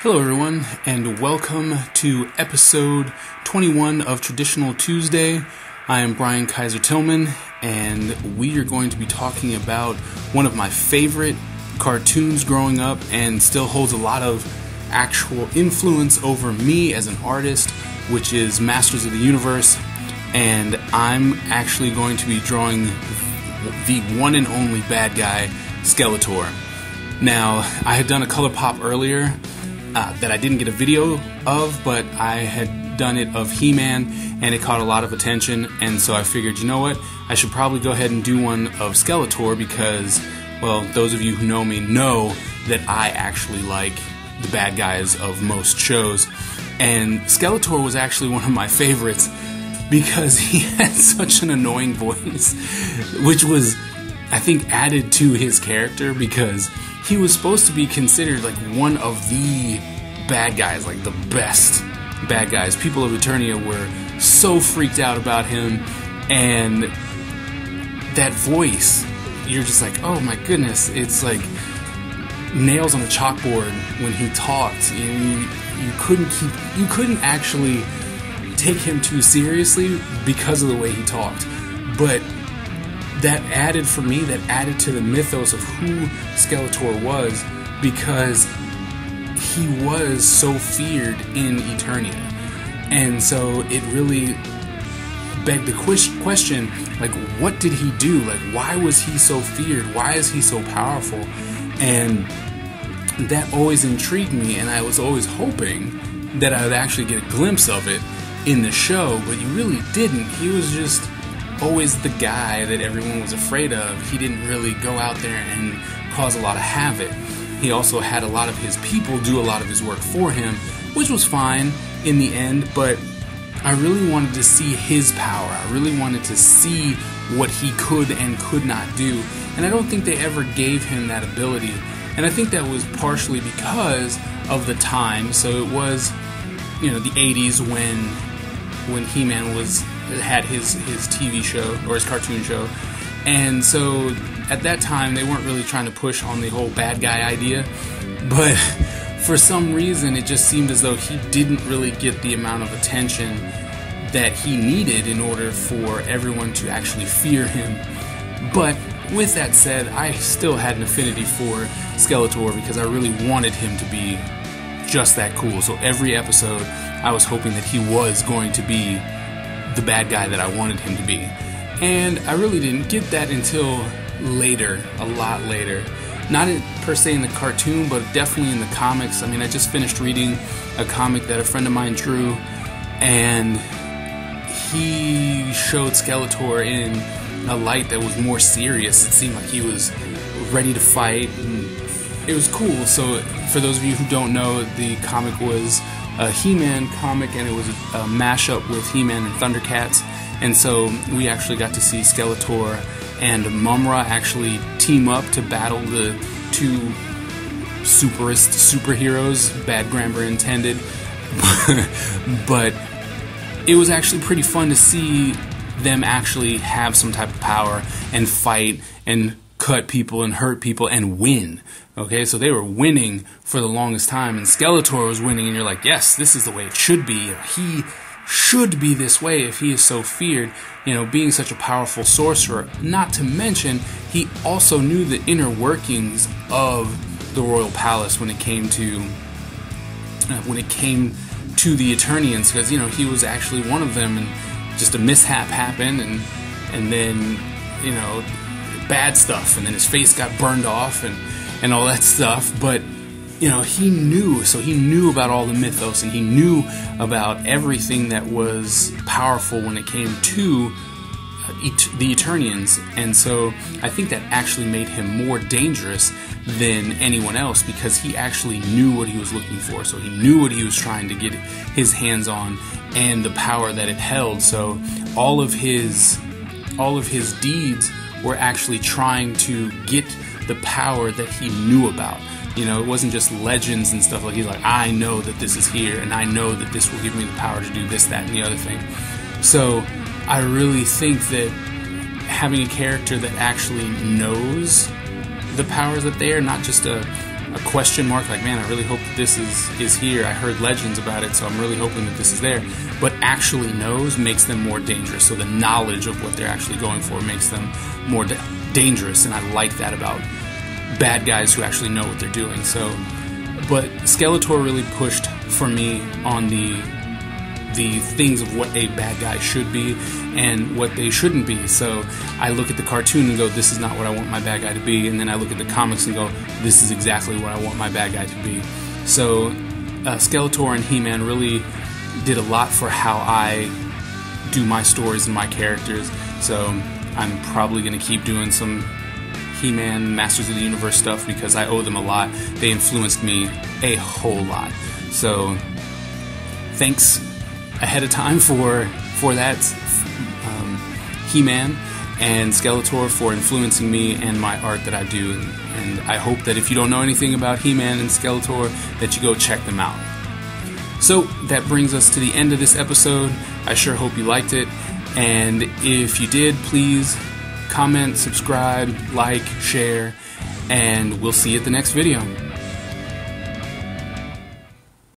Hello everyone, and welcome to episode 21 of Traditional Tuesday. I am Brian Kaiser Tillman, and we are going to be talking about one of my favorite cartoons growing up and still holds a lot of actual influence over me as an artist, which is Masters of the Universe. And I'm actually going to be drawing the one and only bad guy, Skeletor. Now, I had done a color pop earlier that I didn't get a video of, but I had done it of He-Man, and it caught a lot of attention, and so I figured, you know what, I should probably go ahead and do one of Skeletor because, well, those of you who know me know that I actually like the bad guys of most shows, and Skeletor was actually one of my favorites because he had such an annoying voice, which was, I think, added to his character because he was supposed to be considered like one of the bad guys, like the best bad guys. People of Eternia were so freaked out about him, and that voice, you're just like, oh my goodness, it's like nails on a chalkboard when he talked. You couldn't actually take him too seriously because of the way he talked. But that added to the mythos of who Skeletor was, because he was so feared in Eternia. And so it really begged the question, like, what did he do? Like, why was he so feared? Why is he so powerful? And that always intrigued me, and I was always hoping that I would actually get a glimpse of it in the show, but you really didn't. He was just always the guy that everyone was afraid of. He didn't really go out there and cause a lot of havoc. He also had a lot of his people do a lot of his work for him, which was fine in the end, but I really wanted to see his power. I really wanted to see what he could and could not do, and I don't think they ever gave him that ability, and I think that was partially because of the time. So it was, the 80s when He-Man had his TV show, or his cartoon show, and so at that time they weren't really trying to push on the whole bad guy idea, but for some reason it just seemed as though he didn't really get the amount of attention that he needed in order for everyone to actually fear him. But with that said, I still had an affinity for Skeletor because I really wanted him to be just that cool. So every episode I was hoping that he was going to be the bad guy that I wanted him to be. And I really didn't get that until later, a lot later. Not per se in the cartoon, but definitely in the comics. I mean, I just finished reading a comic that a friend of mine drew, and he showed Skeletor in a light that was more serious. It seemed like he was ready to fight, and it was cool. So for those of you who don't know, the comic was a He-Man comic, and it was a mashup with He-Man and Thundercats, and so we actually got to see Skeletor and Mumra actually team up to battle the two superheroes, bad grammar intended, but it was actually pretty fun to see them actually have some type of power and fight and cut people and hurt people and win. Okay, so they were winning for the longest time, and Skeletor was winning, and you're like, yes, this is the way it should be. He should be this way if he is so feared, being such a powerful sorcerer. Not to mention, he also knew the inner workings of the royal palace when it came to the Eternians, because he was actually one of them, and just a mishap happened, and then bad stuff, and then his face got burned off, and all that stuff. But he knew about all the mythos, and he knew about everything that was powerful when it came to the Eternians. And so I think that actually made him more dangerous than anyone else, because he actually knew what he was looking for. So he knew what he was trying to get his hands on and the power that it held. So all of his deeds were actually trying to get the power that he knew about. It wasn't just legends and stuff. Like, he's like, I know that this is here, and I know that this will give me the power to do this, that, and the other thing. So I really think that having a character that actually knows the powers that they are, not just a question mark, like, man, I really hope that this is here. I heard legends about it, so I'm really hoping that this is there. But actually knows makes them more dangerous. So the knowledge of what they're actually going for makes them more dangerous, and I like that about bad guys who actually know what they're doing. So, but Skeletor really pushed for me on the things of what a bad guy should be and what they shouldn't be. So I look at the cartoon and go, this is not what I want my bad guy to be, and then I look at the comics and go, this is exactly what I want my bad guy to be. So Skeletor and He-Man really did a lot for how I do my stories and my characters. So I'm probably going to keep doing some He-Man, Masters of the Universe stuff because I owe them a lot. They influenced me a whole lot. So thanks ahead of time for that, He-Man and Skeletor, for influencing me and my art that I do. And I hope that if you don't know anything about He-Man and Skeletor, that you go check them out. So that brings us to the end of this episode. I sure hope you liked it. And if you did, please comment, subscribe, like, share, and we'll see you at the next video.